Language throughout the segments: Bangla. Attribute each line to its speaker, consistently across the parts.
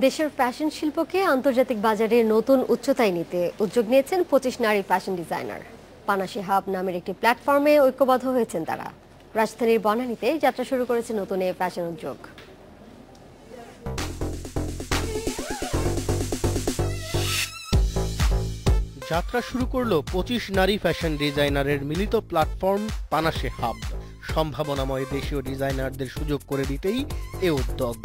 Speaker 1: দেশের ফ্যাশন শিল্পকে আন্তর্জাতিক বাজারে নতুন উচ্চতায় নিতে উদ্যোগ নিয়েছেন ২৫ নারী ফ্যাশন ডিজাইনার। পানাশি হাব নামের একটি প্ল্যাটফর্মে ঐক্যবদ্ধ হয়েছেন তারা। রাজধানীর বনানীতে যাত্রা শুরু করেছে নতুন এই ফ্যাশন উদ্যোগ।
Speaker 2: যাত্রা শুরু করলো ২৫ নারী ফ্যাশন ডিজাইনারের মিলিত প্ল্যাটফর্ম পানাশি হাব। সম্ভাবনাময় দেশীয় ডিজাইনারদের সুযোগ করে দিতেই এ উদ্যোগ।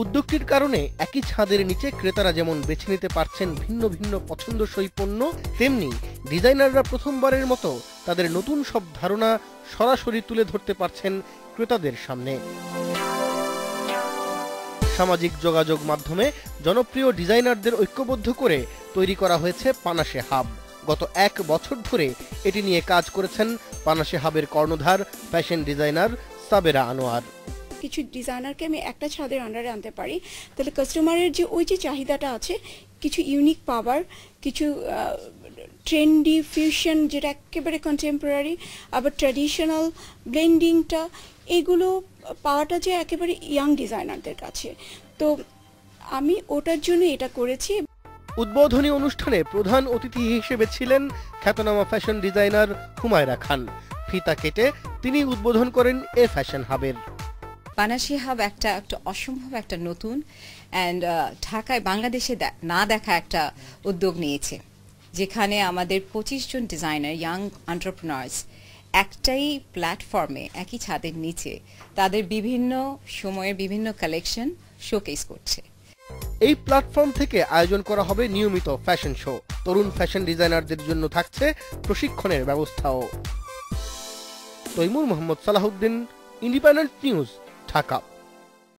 Speaker 2: উদ্যোগটির কারণে একই ছাদের নিচে ক্রেতারা যেমন বেছে নিতে পারছেন ভিন্ন ভিন্ন পছন্দসই পণ্য, তেমনি ডিজাইনাররা প্রথমবারের মতো তাদের নতুন সব ধারণা সরাসরি তুলে ধরতে পারছেন ক্রেতাদের সামনে। সামাজিক যোগাযোগ মাধ্যমে জনপ্রিয় ডিজাইনারদের ঐক্যবদ্ধ করে তৈরি করা হয়েছে পানাশি হাব। গত ১ বছর ধরে এটি নিয়ে কাজ করেছেন পানাশি হাবের কর্ণধার ফ্যাশন ডিজাইনার সাবেরা আনোয়ার।
Speaker 3: কিছু ডিজাইনারকে আমি একটা ছাদের আন্ডারে আনতে পারি, তাহলে কাস্টমারের যে চাহিদাটা আছে, কিছু ইউনিক পাওয়ার, কিছু ট্রেন্ডি ফিউশন যেটা একেবারে কন্টেম্পোরারি, আবার ট্র্যাডিশনাল ব্লেন্ডিংটা, এগুলো পাওয়াটা যে একেবারে ইয়াং ডিজাইনারদের কাছে। তো আমি ওটার জন্য এটা করেছি।
Speaker 2: উদ্বোধনী অনুষ্ঠানে প্রধান অতিথি হিসেবে ছিলেন খ্যাতনামা ফ্যাশন ডিজাইনার হুমায়রা খান। ফিতা কেটে তিনি উদ্বোধন করেন এ ফ্যাশন হাবের।
Speaker 4: পানাশি হাব একটা অসম্ভব একটা নতুন অ্যান্ড ঢাকায় বাংলাদেশে না দেখা একটা উদ্যোগ নিয়েছে, যেখানে আমাদের ২৫ জন ডিজাইনার ইয়াং এন্টারপ্রেনার্স একটাই প্ল্যাটফর্মে একই ছাদের নিচে তাদের বিভিন্ন সময়ের বিভিন্ন কালেকশন শোকেস করছে।
Speaker 2: এই প্ল্যাটফর্ম থেকে আয়োজন করা হবে নিয়মিত ফ্যাশন শো। তরুণ ফ্যাশন ডিজাইনারদের জন্য থাকছে প্রশিক্ষণের ব্যবস্থাও। Taimur Mohammad Salahuddin, independent news, Dhaka.